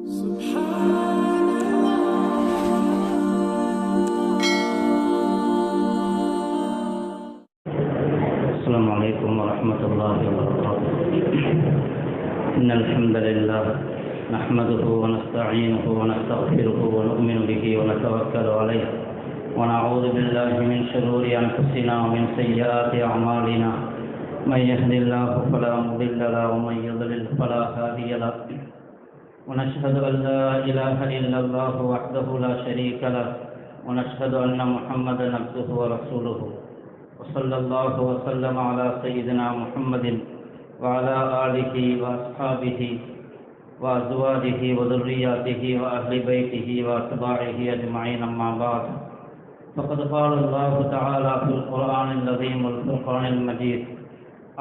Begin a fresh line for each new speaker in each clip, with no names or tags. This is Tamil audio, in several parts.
السلام عليكم ورحمة الله وبركاته. إن الحمد لله نحمده ونستعينه ونستغفره ونؤمن به ونتوكل عليه ونعوذ بالله من شرور أنفسنا ومن سيئات أعمالنا. من يهد الله فلا مضل له ومن يضلل فلا هادي له. ونشهد أن لا إله إلا الله وحده لا شريك له ونشهد أن محمدا عبده ورسوله. وصلى الله وسلم على سيدنا محمد وعلى آله وأصحابه وأزواجه وذرياته وأهل بيته وأتباعه أجمعين. أما بعد، فقد قال الله تعالى في القرآن العظيم والفرقان المجيد: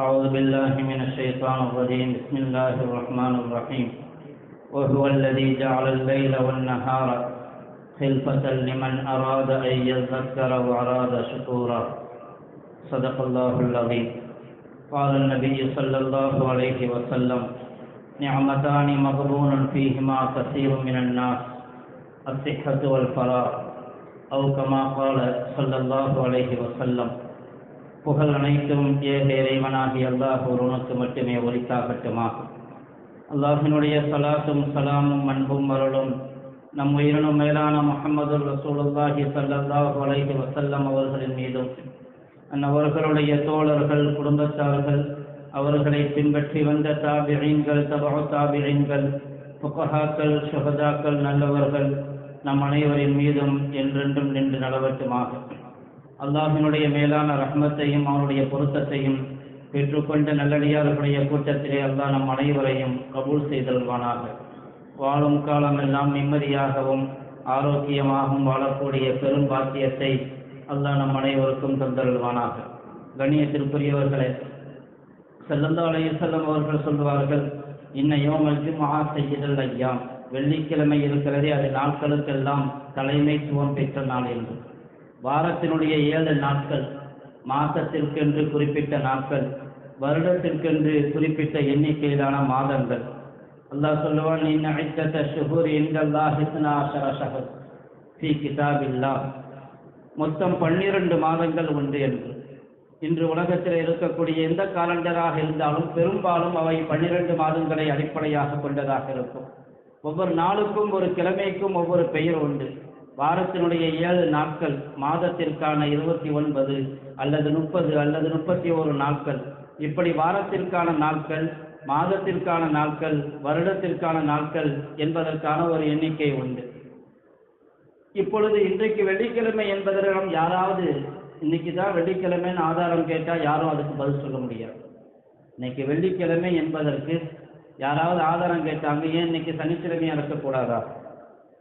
أعوذ بالله من الشيطان الرجيم. بسم الله الرحمن الرحيم. وهو الذي جعل الليل والنهار خلفة لمن أراد أن يذكر وأراد شكورا. صدق الله العظيم. قال النبي صلى الله عليه وسلم: نعمتان مغبون فيهما كثير من الناس، الصحة والفراغ. أو كما قال صلى الله عليه وسلم. புகழ் அனைத்தும் ஏக இறைவனாகி அல்லாஹ் ஒருவனுக்கு மட்டுமே உரித்தாகட்டுமாக. அல்லாஹினுடைய சலாத்தும் சலாமும் அன்பும் அருளும் நம் உயிரினும் மேலான முஹம்மது ரசூலுல்லாஹி ஸல்லல்லாஹு அலைஹி வஸல்லம் அவர்களின் மீதும், அவர்களுடைய தோழர்கள், குடும்பத்தார்கள், அவர்களை பின்பற்றி வந்த தாபிஈன்கள், தபஉ தாபிஈன்கள், ஃபுகஹாக்கள், ஷுஹதாக்கள், நல்லவர்கள் நம் அனைவரின் மீதும் என்றென்றும் நின்று நிலவட்டுமாக. அல்லாஹினுடைய மேலான ரஹ்மத்தையும் அவனுடைய பொருத்தத்தையும் பெற்றுக்கொண்ட நல்லடியார்களுடைய கூட்டத்திலே அல்லாஹ் நம் அனைவரையும் கபூல் செய்தல்வானாக. வாழும் காலமெல்லாம் நிம்மதியாகவும் ஆரோக்கியமாகவும் வாழக்கூடிய பெரும் பாக்கியத்தை அல்லாஹ் நம் அனைவருக்கும் தந்தருள்வானாக. கண்ணியத்திற்குரியவர்களே, ஸல்லல்லாஹு அலைஹி வஸல்லம் அவர்கள் சொல்வார்கள்: இன்ன யௌமல் ஜும்ஆ சய்யிதுல் அய்யாம். வெள்ளிக்கிழமை இருக்கிறதே, அது நாட்களுக்கெல்லாம் தலைமைத்துவம் பெற்ற நாள் என்று. வாரத்தினுடைய 7 நாட்கள், மாதத்திற்கென்று குறிப்பிட்ட நாட்கள், வருடத்திற்கென்று குறிப்பிட்ட எண்ணிக்கையிலான மாதங்கள். அல்லாஹ் சொல்லுவான்: இன்ன இத்தத ஷுஹூர் இன்தல்லாஹி 12 ஷஹர் ஃபீ கிதாபில்லாஹ். மொத்தம் 12 மாதங்கள் உண்டு என்று. இன்று உலகத்தில் இருக்கக்கூடிய எந்த காலண்டராக இருந்தாலும் பெரும்பாலும் அவை 12 மாதங்களை அடிப்படையாக கொண்டதாக இருக்கும். ஒவ்வொரு நாளுக்கும், ஒரு கிழமைக்கும் ஒவ்வொரு பெயர் உண்டு. வாரத்தினுடைய 7 நாட்கள், மாதத்திற்கான 29 அல்லது 30 அல்லது 31 நாட்கள், இப்படி வாரத்திற்கான நாட்கள், மாதத்திற்கான நாட்கள், வருடத்திற்கான நாட்கள் என்பதற்கான ஒரு எண்ணிக்கை உண்டு. இப்பொழுது இன்றைக்கு வெள்ளிக்கிழமை என்பதற்கு யாராவது இன்னைக்கு தான் வெள்ளிக்கிழமைன்னு ஆதாரம் கேட்டால் யாரும் அதுக்கு பதில் சொல்ல முடியாது. இன்னைக்கு வெள்ளிக்கிழமை என்பதற்கு யாராவது ஆதாரம் கேட்டாங்க, ஏன் இன்னைக்கு சனிக்கிழமையாக இருக்கக்கூடாதா,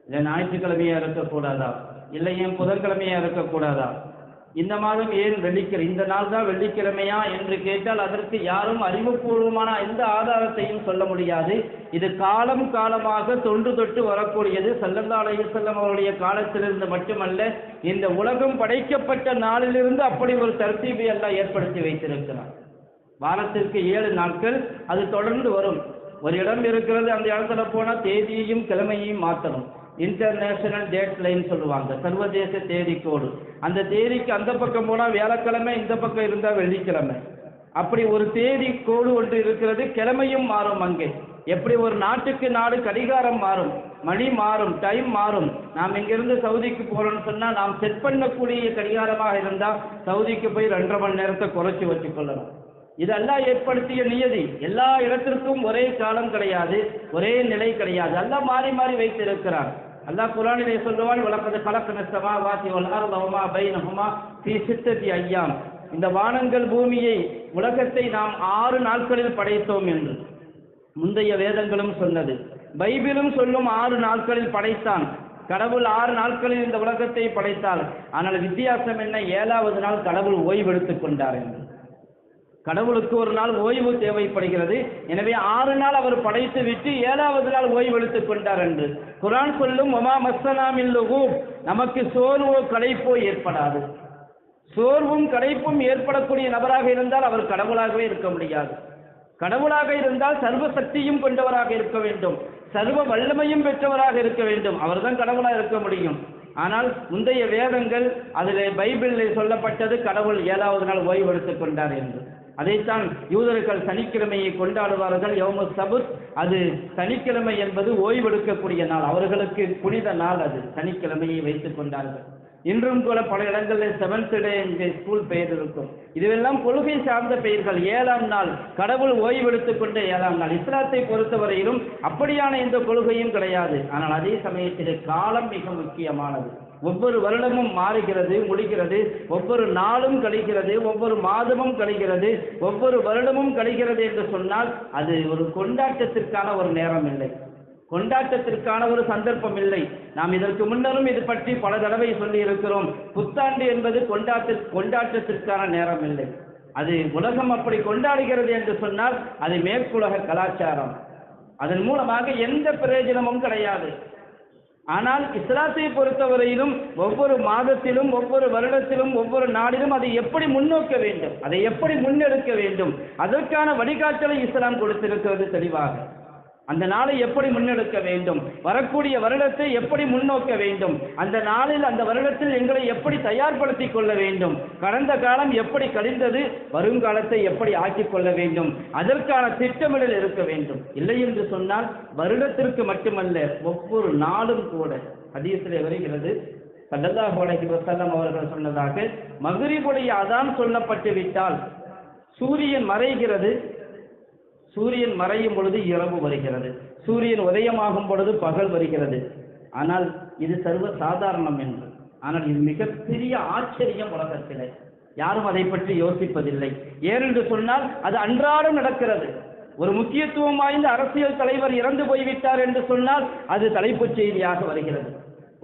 இல்லை ஞாயிற்றுக்கிழமையாக இருக்கக்கூடாதா, இல்லை ஏன் புதன்கிழமையாக இருக்கக்கூடாதா, இந்த மாதம் ஏன் வெள்ளிக்கிழமை, இந்த நாள் தான் வெள்ளிக்கிழமையா என்று கேட்டால் அதற்கு யாரும் அறிவுபூர்வமான எந்த ஆதாரத்தையும் சொல்ல முடியாது. இது காலம் காலமாக தொன்று தொட்டு வரக்கூடியது. ஸல்லல்லாஹு அலைஹி வஸல்லம் அவருடைய காலத்திலிருந்து மட்டுமல்ல, இந்த உலகம் படைக்கப்பட்ட நாளிலிருந்து அப்படி ஒரு தர்த்தீபை அல்லாஹ் ஏற்படுத்தி வைத்திருக்கிறார். வாரத்திற்கு 7 நாட்கள், அது தொடர்ந்து வரும். ஒரு இடம் இருக்கிறது, அந்த இடத்துல போனால் தேதியையும் கிழமையையும் மாற்றணும். இன்டர்நேஷனல் டேட் லைன் சொல்லுவாங்க, சர்வதேச தேதி கோடு. அந்த தேதிக்கு அந்த பக்கம் போனால் வியாழக்கிழமை, இந்த பக்கம் இருந்தால் வெள்ளிக்கிழமை. அப்படி ஒரு தேதி கோடு ஒன்று இருக்கிறது. கிழமையும் மாறும். அங்கே எப்படி ஒரு நாட்டுக்கு நாடு கடிகாரம் மாறும், மணி மாறும், டைம் மாறும். நாம் இங்கிருந்து சவுதிக்கு போகிறோம்னு சொன்னால் நாம் செட் பண்ணக்கூடிய கடிகாரமாக இருந்தால் சவுதிக்கு போய் 2.5 மணி நேரத்தை குறைச்சி வச்சுக்கொள்ளணும். இதெல்லாம் ஏற்படுத்திய நியதி. எல்லா இடத்திற்கும் ஒரே காலம் கிடையாது, ஒரே நிலை கிடையாது. எல்லாம் மாறி மாறி வைத்திருக்கிறார். அல்லாஹ் குர்ஆனிலே சொல்லுவான்: வலகத் கலக்னா ஸமாவாதி வல் அர்த வமா பைனஹுமா ஃபீ 6 அய்யாம். இந்த வானங்கள், பூமியை, உலகத்தை நாம் 6 நாட்களில் படைத்தோம் என்று முந்தைய வேதங்களும் சொன்னது. பைபிளும் சொல்லும் 6 நாட்களில் படைத்தான் கடவுள். 6 நாட்களில் இந்த உலகத்தை படைத்தால், ஆனால் வித்தியாசம் என்ன? 7வது நாள் கடவுள் ஓய்வெடுத்துக் கொண்டார் என்று. கடவுளுக்கு ஒரு நாள் ஓய்வு தேவைப்படுகிறது. எனவே 6 நாள் அவர் படைத்து விட்டு 7வது நாள் ஓய்வெடுத்துக் கொண்டார் என்று குர்ஆன் சொல்லும். வமா மஸ்ஸனா மின் லுகூப். நமக்கு சோர்வோ களைப்போ ஏற்படாது. சோர்வும் களைப்பும் ஏற்படக்கூடிய நபராக இருந்தால் அவர் கடவுளாகவே இருக்க முடியாது. கடவுளாக இருந்தால் சர்வ சக்தியும் கொண்டவராக இருக்க வேண்டும். சர்வ வல்லமையும் பெற்றவராக இருக்க வேண்டும். அவர்தான் கடவுளாக இருக்க முடியும். ஆனால் முந்தைய வேதங்கள் அதில் பைபிளில் சொல்லப்பட்டது கடவுள் 7வது நாள் ஓய்வு எடுத்துக் கொண்டார் என்று. அதைத்தான் யூதர்கள் சனிக்கிழமையை கொண்டாடுவார்கள். யௌமு சபுத், அது சனிக்கிழமை என்பது ஓய்வெடுக்கக்கூடிய நாள், அவர்களுக்கு புனித நாள். அது சனிக்கிழமையை வைத்துக் கொண்டார்கள். இன்றும் கூட பல இடங்களில் 7th டே என்ற ஸ்கூல் பெயர் இருக்கும். இதுவெல்லாம் கொள்கை சார்ந்த பெயர்கள். 7ஆம் நாள் கடவுள் ஓய்வெடுத்துக் கொண்ட 7ஆம் நாள். இஸ்லாத்தை பொறுத்தவரையிலும் அப்படியான இந்த கொள்கையும் கிடையாது. ஆனால் அதே சமயத்தில் காலம் மிக முக்கியமானது. ஒவ்வொரு வருடமும் மாறுகிறது, முடிகிறது, ஒவ்வொரு நாளும் கழிகிறது, ஒவ்வொரு மாதமும் கழிகிறது, ஒவ்வொரு வருடமும் கழிகிறது என்று சொன்னால் அது ஒரு கொண்டாட்டத்திற்கான ஒரு நேரம் இல்லை, கொண்டாட்டத்திற்கான ஒரு சந்தர்ப்பம் இல்லை. நாம் இதற்கு முன்னரும் இது பற்றி பல தடவை சொல்லி இருக்கிறோம். புத்தாண்டு என்பது கொண்டாட்டத்திற்கான நேரம் இல்லை. அது உலகம் அப்படி கொண்டாடுகிறது என்று சொன்னால் அது மேற்குலக கலாச்சாரம். அதன் மூலமாக எந்த பிரயோஜனமும் கிடையாது. ஆனால் இஸ்லாத்தை பொறுத்தவரையிலும் ஒவ்வொரு மாதத்திலும், ஒவ்வொரு வருடத்திலும், ஒவ்வொரு நாளிலும் அதை எப்படி முன்னோக்க வேண்டும், அதை எப்படி முன்னெடுக்க வேண்டும், அதற்கான வழிகாட்டலை இஸ்லாம் கொடுத்திருக்கிறது தெளிவாக. அந்த நாளை எப்படி முன்னெடுக்க வேண்டும், வரக்கூடிய வருடத்தை எப்படி முன்னோக்க வேண்டும், அந்த நாளில் அந்த வருடத்தில் எங்களை எப்படி தயார்படுத்திக் கொள்ள வேண்டும், கடந்த காலம் எப்படி கழிந்தது, வருங்காலத்தை எப்படி ஆக்கிக் கொள்ள வேண்டும், அதற்கான திட்டமிடல் இருக்க வேண்டும். இல்லை என்று சொன்னால் வருடத்திற்கு மட்டுமல்ல, ஒவ்வொரு நாளும் கூட. ஹதீஸிலே வருகிறது, ஸல்லல்லாஹு அலைஹி வஸல்லம் அவர்கள் சொன்னதாக, மக்ரிபுடைய அதான் சொல்லப்பட்டு விட்டால் சூரியன் மறைகிறது, சூரியன் மறையும் பொழுது இரவு வருகிறது, சூரியன் உதயமாகும் பொழுது பகல் வருகிறது. ஆனால் இது சர்வ சாதாரணம் என்று. ஆனால் இது மிகப்பெரிய ஆச்சரியம் உலகத்திலே. யாரும் அதை பற்றி யோசிப்பதில்லை. ஏனென்று சொன்னால் அது அன்றாடம் நடக்கிறது. ஒரு முக்கியத்துவம் வாய்ந்த அரசியல் தலைவர் இறந்து போய்விட்டார் என்று சொன்னால் அது தலைப்புச் செய்தியாக வருகிறது.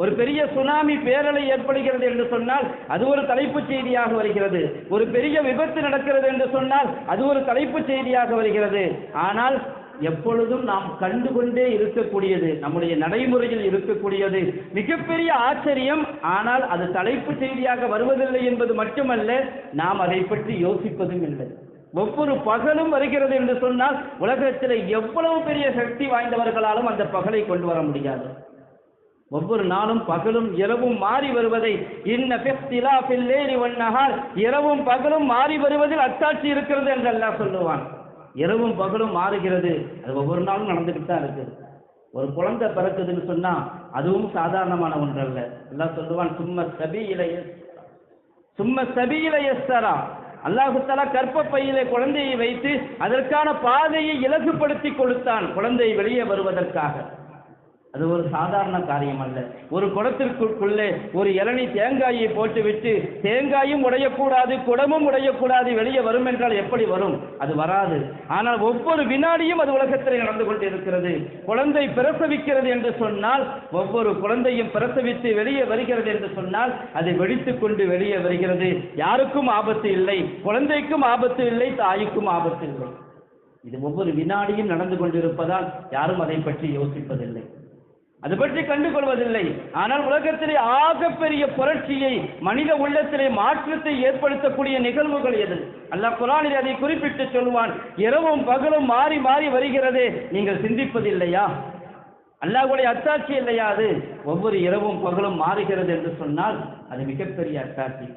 ஒரு பெரிய சுனாமி பேரலை ஏற்படுகிறது என்று சொன்னால் அது ஒரு தலைப்புச் செய்தியாக வருகிறது. ஒரு பெரிய விபத்து நடக்கிறது என்று சொன்னால் அது ஒரு தலைப்புச் செய்தியாக வருகிறது. ஆனால் எப்பொழுதும் நாம் கண்டுகொண்டே இருக்கக்கூடியது, நம்முடைய நடைமுறையில் இருக்கக்கூடியது மிகப்பெரிய ஆச்சரியம். ஆனால் அது தலைப்புச் செய்தியாக வருவதில்லை என்பது மட்டுமல்ல, நாம் அதை பற்றி யோசிப்பதும் இல்லை. ஒவ்வொரு பகலும் வருகிறது என்று சொன்னால் உலகத்தில் எவ்வளவு பெரிய சக்தி வாய்ந்தவர்களாலும் அந்த பகலை கொண்டு வர முடியாது. ஒவ்வொரு நாளும் பகலும் இரவும் மாறி வருவதை இரவும் பகலும் மாறி வருவதில் அத்தாட்சி இருக்கிறது என்று அல்லாஹ் சொல்லுவான். இரவும் பகலும் மாறுகிறது, அது ஒவ்வொரு நாளும் நடந்துகிட்டு தான் இருக்குது. ஒரு குழந்தை பிறக்குதுன்னு சொன்னா அதுவும் சாதாரணமான ஒன்றல்ல. அல்லாஹ் சொல்லுவான், சும்ம சபீல யஸ்ஸரா, அல்லாஹு தஆலா கர்ப்பப்பையிலே குழந்தையை வைத்து அதற்கான பாதையை இலகுபடுத்தி கொடுத்தான் குழந்தை வெளியே வருவதற்காக. அது ஒரு சாதாரண காரியம் அல்ல. ஒரு குடத்திற்குள்ளே ஒரு இளநீ தேங்காயை போட்டுவிட்டு தேங்காயும் உடையக்கூடாது, குடமும் உடையக்கூடாது, வெளியே வரும் என்றால் எப்படி வரும்? அது வராது. ஆனால் ஒவ்வொரு வினாடியும் அது உலகத்தில் நடந்து கொண்டு இருக்கிறது. குழந்தை பிரசவிக்கிறது என்று சொன்னால், ஒவ்வொரு குழந்தையும் பிரசவித்து வெளியே வருகிறது என்று சொன்னால் அது வெடித்துக் கொண்டு வெளியே வருகிறது. யாருக்கும் ஆபத்து இல்லை, குழந்தைக்கும் ஆபத்து இல்லை, தாய்க்கும் ஆபத்து இல்லை. இது ஒவ்வொரு வினாடியும் நடந்து கொண்டிருப்பதால் யாரும் அதை பற்றி யோசிப்பதில்லை, அது பற்றி கண்டுகொள்வதில்லை. ஆனால் உலகத்திலே ஆகப்பெரிய புரட்சியை, மனித உள்ளத்திலே மாற்றத்தை ஏற்படுத்தக்கூடிய நிகழ்வுகள் எது? அல்லாஹ் குர்ஆனில் அதை குறிப்பிட்டு சொல்வான், இரவும் பகலும் மாறி மாறி வருகிறது, நீங்கள் சிந்திப்பதில்லையா? அல்லாஹ்வுடைய அத்தாட்சி இல்லையா அது? ஒவ்வொரு இரவும் பகலும் மாறுகிறது என்று சொன்னால் அது மிகப்பெரிய அத்தாட்சி.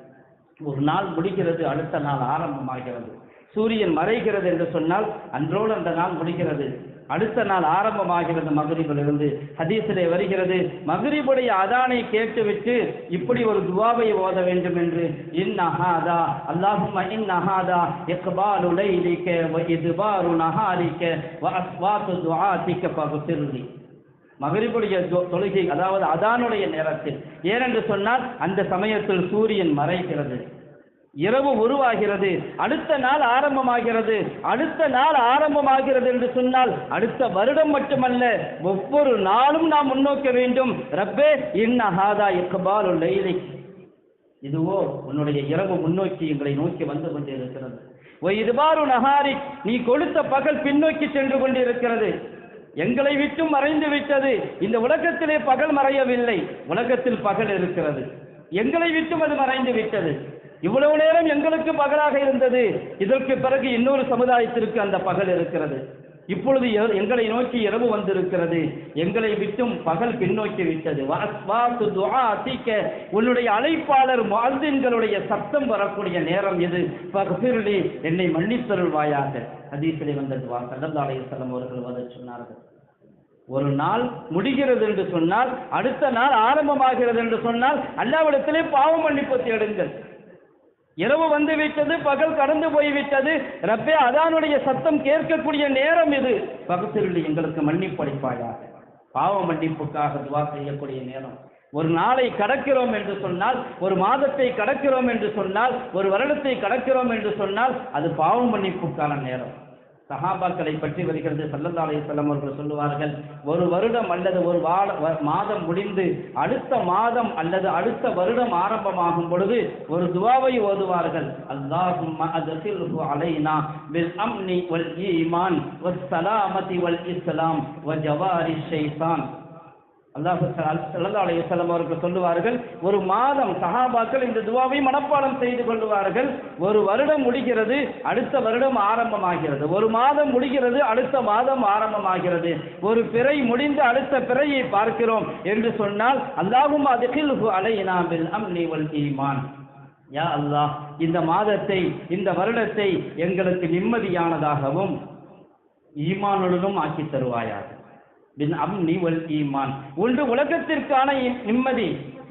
ஒரு நாள் முடிகிறது, அடுத்த நாள் ஆரம்பமாகிறது. சூரியன் மறைகிறது என்று சொன்னால் அன்றோடு அந்த நாள் முடிகிறது, அடுத்த நாள் ஆரம்பமாகிறது மக்ரிபிலிருந்து. ஹதீஸிலே வருகிறது, மக்ரிபுடைய அதானை கேட்டுவிட்டு இப்படி ஒரு துஆவை ஓத வேண்டும் என்று, இன்னஹாதா அல்லாஹும்ம இன்னஹாதா இக்பாலு லைலிக வ இத்பாரு நஹாரிக வ அஸ்வாத்து துஆதிக ஃபக்ஃபிர்லி. மக்ரிபுடைய தொழுகை, அதாவது அதானுடைய நேரத்தில். ஏனென்று சொன்னால் அந்த சமயத்தில் சூரியன் மறைகிறது, இரவு உருவாகிறது, அடுத்த நாள் ஆரம்பமாகிறது. அடுத்த நாள் ஆரம்பமாகிறது என்று சொன்னால் அடுத்த வருடம் மட்டுமல்ல, ஒவ்வொரு நாளும் நாம் முன்னோக்க வேண்டும். ரப்பே இன்னஹாதா இக்பாலு லைலி, இதுவோ உன்னுடைய இரவு முன்னோக்கி எங்களை நோக்கி வந்து கொண்டு இருக்கிறது. ஒ இத்பாரு நஹாரி, நீ கொடுத்த பகல் பின்னோக்கி சென்று கொண்டிருக்கிறது, எங்களை விட்டும் மறைந்து விட்டது. இந்த உலகத்திலே பகல் மறையவில்லை, உலகத்தில் பகல் இருக்கிறது, எங்களை விட்டும் அது மறைந்து விட்டது. இவ்வளவு நேரம் எங்களுக்கு பகலாக இருந்தது, இதற்கு பிறகு இன்னொரு சமுதாயத்திற்கு அந்த பகல் இருக்கிறது. இப்பொழுது எங்களை நோக்கி இரவு வந்திருக்கிறது, எங்களை விட்டும் பகல் பின்னோக்கி விட்டது. உன்னுடைய அழைப்பாளர் முஅஸ்ஸின்களுடைய சப்தம் வரக்கூடிய நேரம் இது. ஃபக்ஃபிர்லி, என்னை மன்னித்தருள்வாயாக. ஹதீஸிலே வந்த துஆ ஸல்லல்லாஹு அலைஹி வஸல்லம் அவர்கள் ஓத சொன்னார்கள். ஒரு நாள் முடிகிறது என்று சொன்னால், அடுத்த நாள் ஆரம்பமாகிறது என்று சொன்னால், அல்லாஹ்விடத்திலே பாவ மன்னிப்பு தேடுங்கள். இரவு வந்து விட்டது, பகல் கடந்து போய்விட்டது, ரப்பே அதானுடைய சத்தம் கேட்கக்கூடிய நேரம் இது. பகத்திருளி, எங்களுக்கு மன்னிப்பு அளிப்பாயாக. பாவ மன்னிப்புக்காக துவா செய்யக்கூடிய நேரம். ஒரு நாளை கடக்கிறோம் என்று சொன்னால், ஒரு மாதத்தை கடக்கிறோம் என்று சொன்னால், ஒரு வருடத்தை கடக்கிறோம் என்று சொன்னால், அது பாவ மன்னிப்புக்கான நேரம். சஹாபாக்களை பற்றி வருகிறது. ஸல்லல்லாஹு அலைஹி வஸல்லம் அவர்கள் சொல்லுவார்கள், ஒரு வருடம் அல்லது ஒரு மாதம் முடிந்து அடுத்த மாதம் அல்லது அடுத்த வருடம் ஆரம்பமாகும் பொழுது ஒரு துஆவை ஓதுவார்கள். அல்லாஹும்ம அத்கில்ஹு அலைனா பில் அம்னி வல் ஈமான் வஸ் ஸலாமதி வல் இஸ்லாம் வ ஜவாரி ஷைத்தான். அல்லாஹ் ஸல்லல்லாஹு அலைஹி வஸல்லம் அவர்கள் சொல்லுவார்கள், ஒரு மாதம் சஹாபாக்கள் இந்த துஆவை மனப்பாடம் செய்து கொள்வார்கள். ஒரு வருடம் முடிகிறது, அடுத்த வருடம் ஆரம்பமாகிறது. ஒரு மாதம் முடிகிறது, அடுத்த மாதம் ஆரம்பமாகிறது. ஒரு பிறை முடிந்து அடுத்த பிறையை பார்க்கிறோம் என்று சொன்னால், அல்லாஹும்ம அத்கில்ஹு அலைனா பில் அம்னி வல் ஈமான். யா அல்லாஹ், இந்த மாதத்தை, இந்த வருடத்தை எங்களுக்கு நிம்மதியானதாகவும் ஈமானுடனும் ஆக்கி தருவாயாக. பின் அம்னி வல் ஈமான். ஒன்று உலகத்திற்கான நிம்மதி,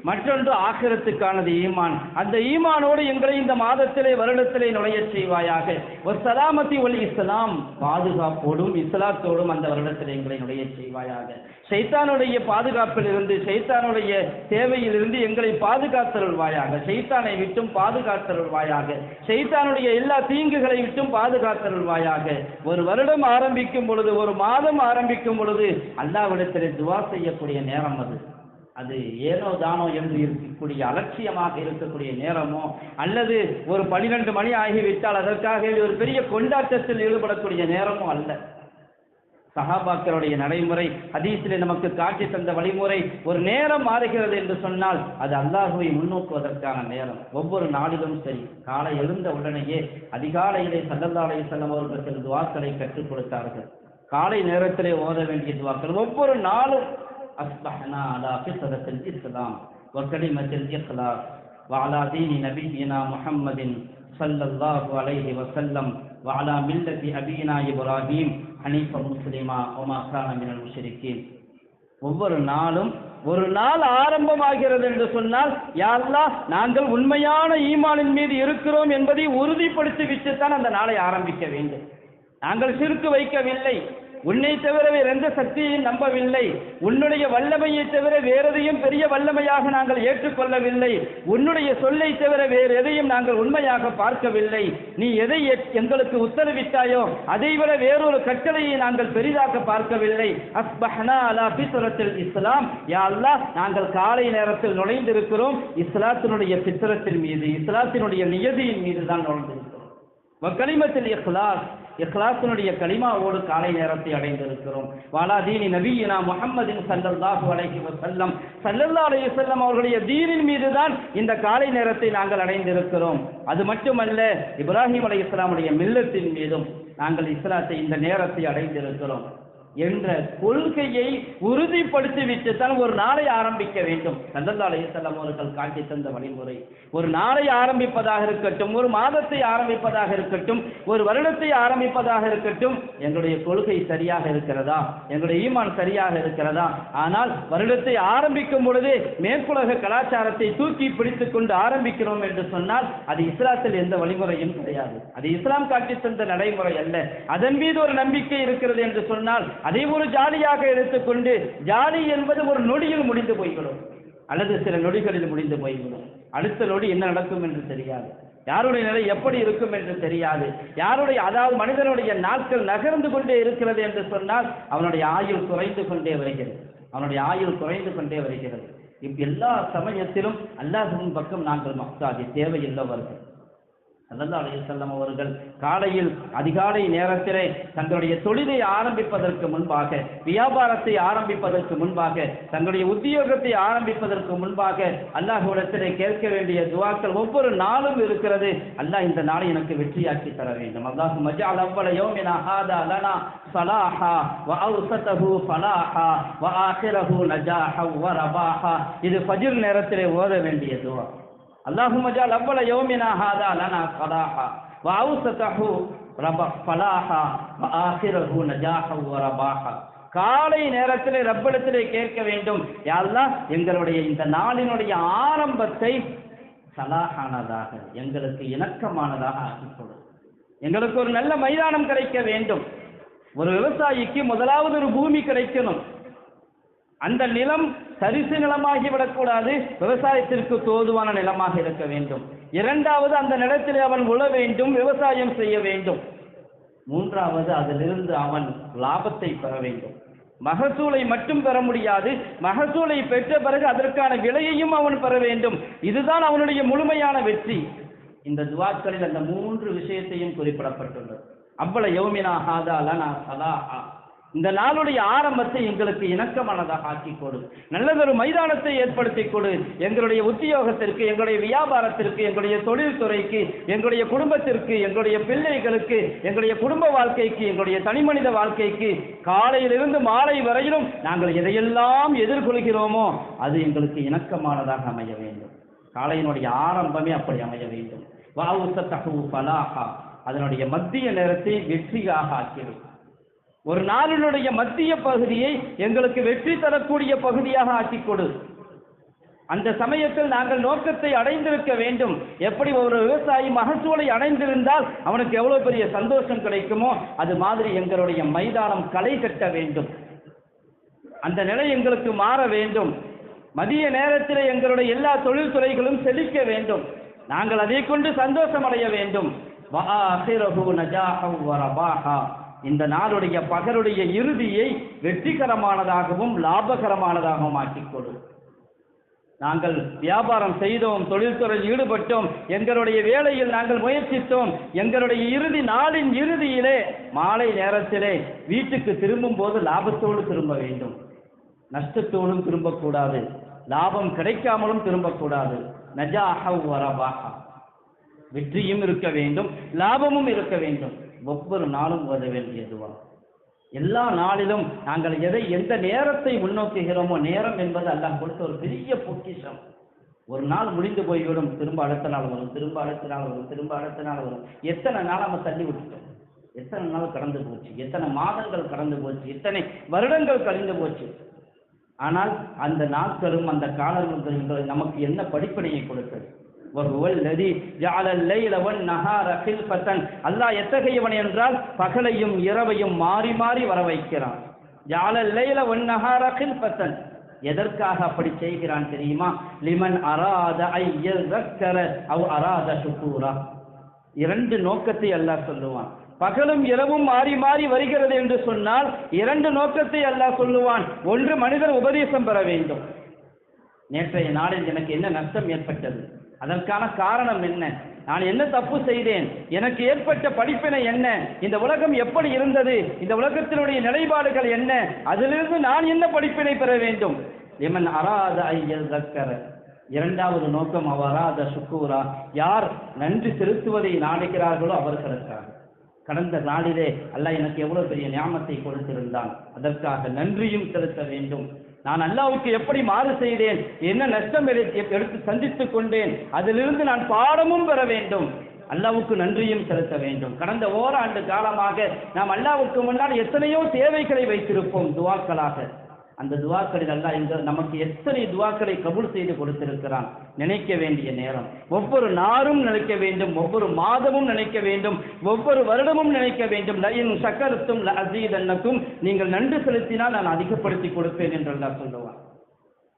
மற்றொன்று ஆகிரத்துக்கானது ஈமான். அந்த ஈமானோடு எங்களை இந்த மாதத்திலே வருடத்திலே நுழைய செய்வாயாக. ஒரு சலாமதி வல் இஸ்லாம், பாதுகாப்போடும் இஸ்லாத்தோடும் அந்த வருடத்திலே எங்களை நுழைய செய்வாயாக. ஷைத்தானுடைய பாதுகாப்பிலிருந்து, ஷைத்தானுடைய தேவையிலிருந்து எங்களை பாதுகாத்தருள்வாயாக. ஷைத்தானை விட்டும் பாதுகாத்தருள்வாயாக. ஷைத்தானுடைய எல்லா தீங்குகளை விட்டும் பாதுகாத்தருள்வாயாக. ஒரு வருடம் ஆரம்பிக்கும் பொழுது, ஒரு மாதம் ஆரம்பிக்கும் பொழுது அல்லாஹ்விடத்திலே துஆ செய்யக்கூடிய நேரம் அது. அது ஏனோ தானோ என்று இருக்கக்கூடிய அலட்சியமாக இருக்கக்கூடிய நேரமோ, அல்லது ஒரு 12 மணி ஆகிவிட்டால் அதற்காக ஒரு பெரிய கொண்டாட்டத்தில் ஈடுபடக்கூடிய நேரமோ அல்ல. சஹாபாக்களுடைய நடைமுறை, ஹதீஸிலே நமக்கு காட்சி தந்த வழிமுறை, ஒரு நேரம் மாறுகிறது என்று சொன்னால் அது அல்லாஹ்வை முன்னோக்குவதற்கான நேரம். ஒவ்வொரு நாளிலும் சரி, காலை எழுந்த உடனேயே அதிகாலையிலே ஸல்லல்லாஹு அலைஹி வஸல்லம் அவர்கள் சில துஆக்களை கற்றுக் கொடுத்தார்கள். காலை நேரத்திலே ஓத வேண்டிய துஆக்கள் ஒவ்வொரு நாளும் அஸ்பஹ்னா அலா ஃபித்ரத்தில் இஸ்லாம் வ கலிமத்தில் இக்லாஸ் வ அலா தீனி நபியினா முஹம்மதின் ஸல்லல்லாஹு அலைஹி வஸல்லம் வ அலா மில்லதி அபீனா இப்ராஹீம் ஹனீஃப முஸ்லிமா வ மா கான மினல் முஷ்ரிக்கீன். ஒவ்வொரு நாளும் ஒரு நாள் ஆரம்பமாகிறது என்று சொன்னால், யா அல்லாஹ், நாங்கள் உண்மையான ஈமானின் மீது இருக்கிறோம் என்பதை உறுதிப்படுத்தி விட்டுத்தான் அந்த நாளை ஆரம்பிக்க வேண்டும். நாங்கள் ஷிர்க் வைக்கவில்லை, உன்னை தவிர வேறு எந்த சக்தியையும் நம்பவில்லை, உன்னுடைய வல்லமையை தவிர வேறெதையும் பெரிய வல்லமையாக நாங்கள் ஏற்றுக்கொள்ளவில்லை, உன்னுடைய சொல்லை தவிர வேறு எதையும் நாங்கள் உண்மையாக பார்க்கவில்லை, நீ எதை எங்களுக்கு உத்தரவிட்டாயோ அதைவிட வேறொரு கட்டளையை நாங்கள் பெரிதாக பார்க்கவில்லை. அஸ்பஹ்னா அலா ஃபித்ரத்தில் இஸ்லாம், யா அல்லாஹ், நாங்கள் காலை நேரத்தில் நுழைந்திருக்கிறோம் இஸ்லாத்தினுடைய ஃபித்ரத்தின் மீது, இஸ்லாத்தினுடைய நியதியின் மீது தான் நுழைந்திருக்கிறோம். கலிமத்தில் இக்லாஸ், இக்லாஸினுடைய கலிமாவோடு காலை நேரத்தை அடைந்திருக்கிறோம். வாலா தீனி நபியினா முஹம்மதின் ஸல்லல்லாஹு அலைஹி வஸல்லம், ஸல்லல்லாஹு அலைஹி வஸல்லம் அவர்களுடைய தீனின் மீது தான் இந்த காலை நேரத்தை நாங்கள் அடைந்திருக்கிறோம். அது மட்டுமல்ல, இப்ராஹிம் அலைஹிஸ்ஸலாமுடைய மில்லத்தின் மீதும் நாங்கள் இஸ்லாத்தை, இந்த நேரத்தை அடைந்திருக்கிறோம் என்ற கொள்கையை உறுதிப்படுத்திவிட்டு தான் ஒரு நாளை ஆரம்பிக்க வேண்டும். ஸல்லல்லாஹு அலைஹி வஸல்லம் அவர்கள் காட்டி தந்த வழிமுறை, ஒரு நாளை ஆரம்பிப்பதாக இருக்கட்டும், ஒரு மாதத்தை ஆரம்பிப்பதாக இருக்கட்டும், ஒரு வருடத்தை ஆரம்பிப்பதாக இருக்கட்டும், எங்களுடைய கொள்கை சரியாக இருக்கிறதா, எங்களுடைய ஈமான் சரியாக இருக்கிறதா? ஆனால் வருடத்தை ஆரம்பிக்கும் பொழுது மேற்குலக கலாச்சாரத்தை தூக்கி பிடித்துக் கொண்டு ஆரம்பிக்கிறோம் என்று சொன்னால் அது இஸ்லாத்தில் எந்த வழிமுறையும் கிடையாது. அது இஸ்லாம் காட்டி தந்த நடைமுறை அல்ல. அதன் மீது ஒரு நம்பிக்கை இருக்கிறது என்று சொன்னால் அதை ஒரு ஜாலியாக எடுத்துக்கொண்டு, ஜாலி என்பது ஒரு நொடியில் முடிந்து போய்விடும், அல்லது சில நொடிகளில் முடிந்து போய்விடும். அடுத்த நொடி என்ன நடக்கும் என்று தெரியாது, யாருடைய நிலை எப்படி இருக்கும் என்று தெரியாது. அதாவது மனிதனுடைய நாட்கள் நகர்ந்து கொண்டே இருக்கிறது என்று சொன்னால் அவனுடைய ஆயுள் குறைந்து கொண்டே வருகிறது, அவனுடைய ஆயுள் குறைந்து கொண்டே வருகிறது. எல்லா சமயத்திலும் அல்லாஹ்வின் பக்கம் நாங்கள் மக்தாதி தேவையில்லவர்கள். ஸல்லல்லாஹு அலைஹி வஸல்லம் அவர்கள் காலையில் அதிகாலை நேரத்திலே தங்களுடைய தொழிலை ஆரம்பிப்பதற்கு முன்பாக, வியாபாரத்தை ஆரம்பிப்பதற்கு முன்பாக, தங்களுடைய உத்தியோகத்தை ஆரம்பிப்பதற்கு முன்பாக அல்லாஹ்விடத்திலே கேட்க வேண்டிய துஆக்கள் ஒவ்வொரு நாளும் இருக்கிறது. அல்லாஹ் இந்த நாளை எனக்கு வெற்றியாக்கி தர வேண்டும். அல்லாஹும்ம ஜஅல் அவ்வல யௌமினா ஹாதா லனா ஸலாஹா வ அவ்ஸதஹு ஃபலாஹா வ ஆகிரஹு நஜாஹா வ ரபாஹா. இது ஃபஜ்ர் நேரத்திலே ஓத வேண்டிய துஆ. அல்லாஹும்ம ஜஅல் அவ்வல யௌமினா ஹாதா லனா ஸலாஹா வ அவ்ஸதஹு ஃபலாஹா வ ஆகிரஹு நஜாஹா வ ரபாஹா. காலை நேரத்திலே ரப்பிடத்திலே கேட்க வேண்டும், யா அல்லாஹ் எங்களுடைய இந்த நாளினுடைய ஆரம்பத்தை சலாஹானதாக, எங்களுக்கு இணக்கமானதாக ஆக்கிக்கொடு. எங்களுக்கு ஒரு நல்ல மைதானம் கிடைக்க வேண்டும். ஒரு விவசாயிக்கு முதலாவது ஒரு பூமி கிடைக்கணும். அந்த நிலம் தரிசு நிலமாகி விடக்கூடாது, விவசாயத்திற்கு தோதுவான நிலமாக இருக்க வேண்டும். இரண்டாவது, அந்த நிலத்திலே அவன் உழ வேண்டும், விவசாயம் செய்ய வேண்டும். மூன்றாவது, அதிலிருந்து அவன் லாபத்தை பெற வேண்டும். மகசூலை மட்டும் பெற முடியாது, மகசூலை பெற்ற பிறகு அதற்கான விலையையும் அவன் பெற வேண்டும். இதுதான் அவனுடைய முழுமையான வெற்றி. இந்த துஆக்களில் அந்த மூன்று விஷயத்தையும் குறிப்பிடப்பட்டுள்ளது. அவ்வள யௌமினா ஹாதா லனா ஸலாஹா, இந்த நாளுடைய ஆரம்பத்தை எங்களுக்கு இணக்கமானதாக ஆக்கி கொடு, நல்லதொரு மைதானத்தை ஏற்படுத்தி கொடு. எங்களுடைய உத்தியோகத்திற்கு, எங்களுடைய வியாபாரத்திற்கு, எங்களுடைய தொழில்துறைக்கு, எங்களுடைய குடும்பத்திற்கு, எங்களுடைய பிள்ளைகளுக்கு, எங்களுடைய குடும்ப வாழ்க்கைக்கு, எங்களுடைய தனிமனித வாழ்க்கைக்கு, காலையிலிருந்து மாலை வரையிலும் நாங்கள் எதையெல்லாம் எதிர்கொள்கிறோமோ அது எங்களுக்கு இணக்கமானதாக அமைய வேண்டும். காலையினுடைய ஆரம்பமே அப்படி அமைய வேண்டும். வஅவ்ஸதஹு ஃபலாஹா, அதனுடைய மத்திய நேரத்தை வெற்றியாக ஆக்கிடும். ஒரு நாளினுடைய மத்திய பகுதியை எங்களுக்கு வெற்றி தரக்கூடிய பகுதியாக ஆக்கிக் கொடு. அந்த சமயத்தில் நாங்கள் நோக்கத்தை அடைந்திருக்க வேண்டும். எப்படி ஒரு விவசாயி மகசூலை அடைந்திருந்தால் அவனுக்கு எவ்வளவு பெரிய சந்தோஷம் கிடைக்குமோ அது மாதிரி எங்களுடைய மைதானம் களை கட்ட வேண்டும். அந்த நிலை எங்களுக்கு மாற வேண்டும். மதிய நேரத்தில் எங்களுடைய எல்லா தொழில்துறைகளும் செழிக்க வேண்டும். நாங்கள் அதை கொண்டு சந்தோஷம் அடைய வேண்டும். வஆகிரஹு நஜாஹா வ ரபாஹா, இந்த நாளுடைய பகலுடைய இறுதியை வெற்றிகரமானதாகவும் லாபகரமானதாகவும் ஆக்கிக் கொடு. நாங்கள் வியாபாரம் செய்தோம், தொழில்துறையில் ஈடுபட்டோம், எங்களுடைய வேலையில் நாங்கள் முயற்சித்தோம். எங்களுடைய இறுதி நாளின் இறுதியிலே மாலை நேரத்திலே வீட்டுக்கு திரும்பும் போது லாபத்தோடு திரும்ப வேண்டும். நஷ்டத்தோடும் திரும்பக்கூடாது, லாபம் கிடைக்காமலும் திரும்பக்கூடாது. நஜாஹா வ ரபாஹா, வெற்றியும் இருக்க வேண்டும், லாபமும் இருக்க வேண்டும். ஒவ்வொரு நாளும் ஓத வேண்டிய துஆ. எல்லா நாளிலும் நாங்கள் எந்த நேரத்தை முன்னோக்குகிறோமோ, நேரம் என்பது அல்லாஹ் கொடுத்த ஒரு பெரிய பொக்கிஷம். ஒரு நாள் முடிந்து போய்விடும், திரும்ப அடுத்த நாள் வரும், திரும்ப அடுத்த நாள் வரும், திரும்ப அடுத்த நாள் வரும். எத்தனை நாள் நம்ம தள்ளி விட்டுட்டோம், எத்தனை நாள் கடந்து போச்சு, எத்தனை மாதங்கள் கடந்து போச்சு, எத்தனை வருடங்கள் கழிந்து போச்சு. ஆனால் அந்த நாட்களும் அந்த காலங்களும் நமக்கு என்ன படிப்பினையை கொடுத்தது? அல்லாஹ் எத்தகையவன் என்றால் பகலையும் இரவையும் மாறி மாறி வர வைக்கிறான். எதற்காக அப்படி செய்கிறான் தெரியுமா? லிமன் அராத அவ் அராத ஷுக்கூரா, இரண்டு நோக்கத்தை அல்லாஹ் சொல்லுவான். பகலும் இரவும் மாறி மாறி வருகிறது என்று சொன்னால் இரண்டு நோக்கத்தை அல்லாஹ் சொல்லுவான். ஒன்று, மனிதர் உபதேசம் பெற வேண்டும். நேற்றைய நாளில் எனக்கு என்ன நஷ்டம் ஏற்பட்டது, அதற்கான காரணம் என்ன, நான் என்ன தப்பு செய்தேன், எனக்கு ஏற்பட்ட படிப்பினை என்ன, இந்த உலகம் எப்படி இருந்தது, இந்த உலகத்தினுடைய நிலைப்பாடுகள் என்ன, அதிலிருந்து நான் என்ன படிப்பினை பெற வேண்டும். லிமன் அராத ஐயக்கர, இரண்டாவது நோக்கம் அவராத சுக்கூரா, யார் நன்றி செலுத்துவதை நாடுகிறார்களோ அவர்களுக்காக. கடந்த நாளிலே அல்லாஹ் எனக்கு எவ்வளவு பெரிய ஞானத்தை கொடுத்திருந்தான், அதற்காக நன்றியும் செலுத்த வேண்டும். நான் அல்லாஹ்வுக்கு எப்படி மாறு செய்தேன், என்ன நஷ்டம் எடுத்து சந்தித்துக் கொண்டேன், அதிலிருந்து நான் பாடமும் பெற வேண்டும், அல்லாஹ்வுக்கு நன்றியும் செலுத்த வேண்டும். கடந்த ஓராண்டு காலமாக நாம் அல்லாஹ்வுக்கு முன்னால் எத்தனையோ தேவைகளை வைத்திருப்போம் துஆக்களாக. அந்த துஆக்களில் அல்லாஹ் நமக்கு எத்தனை துஆக்களை கபூல் செய்து கொடுத்திருக்கிறான். நினைக்க வேண்டிய நேரம், ஒவ்வொரு நாளும் நினைக்க வேண்டும், ஒவ்வொரு மாதமும் நினைக்க வேண்டும், ஒவ்வொரு வருடமும் நினைக்க வேண்டும். லஇன் ஷக்கர்தும் லஅஸீதன்னக்கும், நீங்கள் நன்றி செலுத்தினால் நான் அதிகப்படுத்தி கொடுப்பேன் என்று அல்லாஹ் சொல்லுவான்.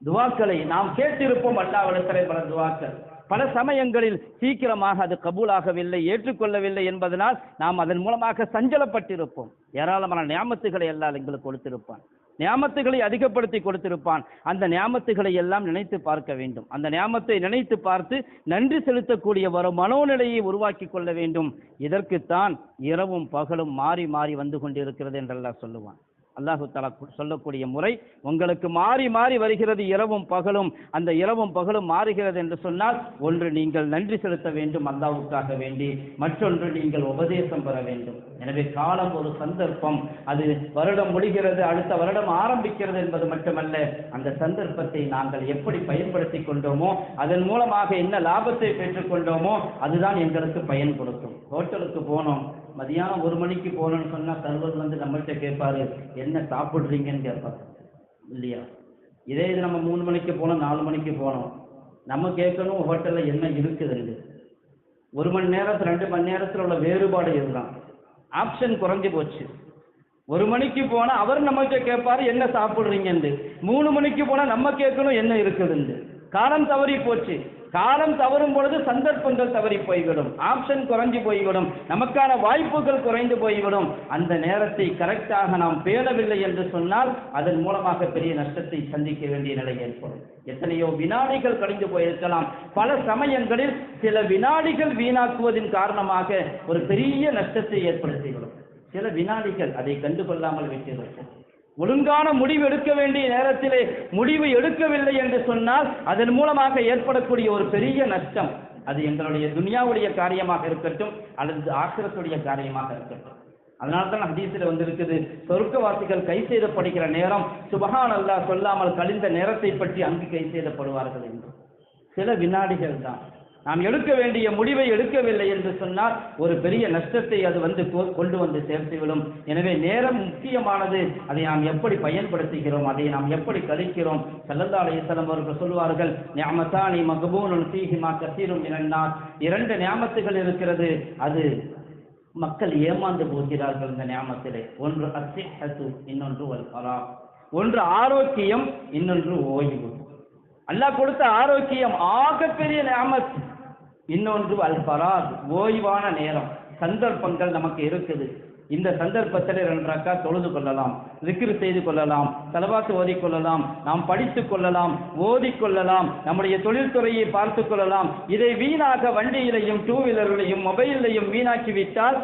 துஆக்களை நாம் கேட்டிருப்போம் அல்லாஹ்விடத்திலே பல துஆக்கள். பல சமயங்களில் சீக்கிரமாக அது கபூலாகவில்லை, ஏற்றுக்கொள்ளவில்லை என்பதனால் நாம் அதன் மூலமாக சஞ்சலப்பட்டிருப்போம். ஏராளமான நியாமத்துகளை அல்லாஹ் எங்களுக்கு கொடுத்திருப்பான். நியாமத்துகளை அதிகப்படுத்தி கொடுத்திருப்பான். அந்த நியாமத்துகளை எல்லாம் நினைத்து பார்க்க வேண்டும். அந்த நியாமத்தை நினைத்து பார்த்து நன்றி செலுத்தக்கூடிய ஒரு மனோநிலையை உருவாக்கி கொள்ள வேண்டும். இதற்குத்தான் இரவும் பகலும் மாறி மாறி வந்து கொண்டிருக்கிறது என்று அல்லாஹ் சொல்லுவான். அல்லாஹு தஆலா சொல்லக்கூடிய முறை, உங்களுக்கு மாறி மாறி வருகிறது இரவும் பகலும். அந்த இரவும் பகலும் மாறுகிறது என்று சொன்னால், ஒன்று நீங்கள் நன்றி செலுத்த வேண்டும் அல்லாஹ்வுக்காக வேண்டி, மற்றொன்று நீங்கள் உபதேசம் பெற வேண்டும். எனவே காலம் ஒரு சந்தர்ப்பம். அது வருடம் முடிகிறது, அடுத்த வருடம் ஆரம்பிக்கிறது என்பது மட்டுமல்ல, அந்த சந்தர்ப்பத்தை நாங்கள் எப்படி பயன்படுத்தி கொண்டோமோ, அதன் மூலமாக என்ன லாபத்தை பெற்றுக் கொண்டோமோ அதுதான் எங்களுக்கு பயன் கொடுக்கும். ஹோட்டலுக்கு போனோம், மதியானம் 1 மணிக்கு போகணும்னு சொன்னால் சர்வர் வந்து நம்மள்கிட்ட கேட்பாரு, என்ன சாப்பிட்றீங்கன்னு கேட்பாரு இல்லையா? இதே இது நம்ம 3 மணிக்கு போனோம், 4 மணிக்கு போனோம், நம்ம கேட்கணும் ஹோட்டலில் என்ன இருக்குதுன்னு. 1 மணி நேரத்தில் 2 மணி நேரத்தில் உள்ள வேறுபாடு இதுதான். ஆப்ஷன் குறைஞ்சி போச்சு. 1 மணிக்கு போனால் அவர் நம்மகிட்ட கேட்பாரு என்ன சாப்பிட்றீங்கன்னு. 3 மணிக்கு போனால் நம்ம கேட்கணும் என்ன இருக்குதுன்னு. காலம் தவறி போச்சு. காலம் தவறும் பொழுது சந்தர்ப்பங்கள் தவறி போய்விடும், ஆப்ஷன் குறைஞ்சு போய்விடும், நமக்கான வாய்ப்புகள் குறைந்து போய்விடும். அந்த நேரத்தை கரெக்டாக நாம் பேணவில்லை என்று சொன்னால் அதன் மூலமாக பெரிய நஷ்டத்தை சந்திக்க வேண்டிய நிலை ஏற்படும். எத்தனையோ வினாடிகள் கழிந்து போயிருக்கலாம். பல சமயங்களில் சில வினாடிகள் வீணாக்குவதன் காரணமாக ஒரு பெரிய நஷ்டத்தை ஏற்படுத்திவிடும். சில வினாடிகள் அதை கண்டுகொள்ளாமல் விட்டுவிடும். ஒழுங்கான முடிவு எடுக்க வேண்டிய நேரத்திலே முடிவு எடுக்கவில்லை என்று சொன்னால் அதன் மூலமாக ஏற்படக்கூடிய ஒரு பெரிய நஷ்டம், அது எங்களுடைய துனியாவுடைய காரியமாக இருக்கட்டும் அல்லது ஆখিরাத்துடைய காரியமாக இருக்கட்டும். அதனால்தான் ஹதீஸில் வந்திருக்குது, சொர்க்கவாசிகள் கை செய்தப்படுகிற நேரம் சுப்ஹானல்லாஹ் சொல்லாமல் கழிந்த நேரத்தை பற்றி அங்கு கை செய்தப்படுவார்கள் என்று. சில வினாடிகள் தான். நாம் எடுக்க வேண்டிய முடிவை எடுக்கவில்லை என்று சொன்னால் ஒரு பெரிய நஷ்டத்தை அது கொண்டு வந்து சேர்த்துவிடும். எனவே நேரம் முக்கியமானது. அதை நாம் எப்படி பயன்படுத்துகிறோம், அதை நாம் எப்படி கழிக்கிறோம். ஸல்லல்லாஹு அலைஹி வஸல்லம் அவர்கள் சொல்வார்கள், நிஅமதானி மக்பூனுன் ஃபீஹிமா கஸீருன் மினன் நாஸ். 2 நியாமத்துகள் இருக்கிறது, அது மக்கள் ஏமாந்து போகிறார்கள் இந்த நியாமத்திலே. ஒன்று அஸ்ஸிஹத்து, இன்னொன்று வல் ஃபராக். ஒன்று ஆரோக்கியம், இன்னொன்று ஓய்வு. அல்லாஹ் கொடுத்த ஆரோக்கியம் ஆகப்பெரிய நியாமத். இன்னொன்று அல் ஃபராக், ஓய்வான நேரம். சந்தர்ப்பங்கள் நமக்கு இருக்குது. இந்த சந்தர்ப்பத்தில் 2 ரக்காத் தொழுது கொள்ளலாம், zikr செய்து கொள்ளலாம், ஸலவாத் ஓதிக்கொள்ளலாம், நாம் படித்துக் கொள்ளலாம், ஓதிக்கொள்ளலாம், நம்முடைய தொழில்துறையை பார்த்து கொள்ளலாம். இதை வீணாக வண்டியிலையும் 2 வீலரிலையும் மொபைலையும் வீணாக்கி விட்டால்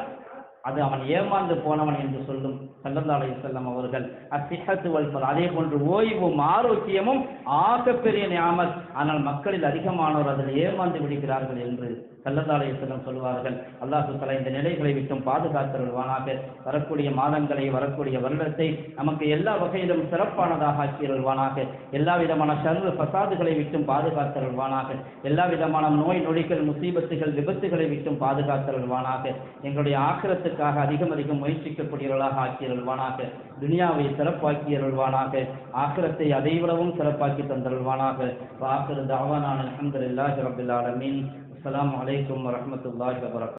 அது அவன் ஏமாந்து போனவன் என்று சொல்லும் ஸல்லல்லாஹு அலைஹி வஸல்லம் அவர்கள். அஸ்ஸிஹத்து வல் ஃபராக், அதே போன்று ஓய்வும் ஆரோக்கியமும் ஆகப்பெரிய நியாமத். ஆனால் மக்களில் அதிகமானோர் அதில் ஏமாந்து விடுகிறார்கள் என்று ஸல்லல்லாஹு அலைஹி வஸல்லம் சொல்வார்கள். அல்லாஹ் தஆலா இந்த நிலைகளை விட்டும் பாதுகாத்தருள்வானாக. வரக்கூடிய மாதங்களை, வரக்கூடிய வருடத்தை நமக்கு எல்லா வகையிலும் சிறப்பானதாக ஆக்கியருள்வானாக. எல்லா விதமான ஷர்ரு ஃபசாதுகளை விட்டும் பாதுகாத்தருள்வானாக. எல்லா விதமான நோய் நொடிகள், முசீபத்துகள், விபத்துகளை விட்டும் பாதுகாத்தருள்வானாக. எங்களுடைய ஆখিরাத்துக்காக அதிகம் முயற்சிக்கக்கூடியவர்களாக ஆக்கியருள்வானாக. துனியாவை சிறப்பாக்கியருள்வானாக. ஆখিরাத்தை அதைவிடவும் சிறப்பாக்கி தந்தருள்வானாக. வாஹிரு தஅவானா அல்ஹம்துலில்லாஹி ரப்பில் ஆலமீன். அஸ்ஸலாமு அலைக்கும் வரஹ்மத்துல்லாஹி வபரகாத்துஹு.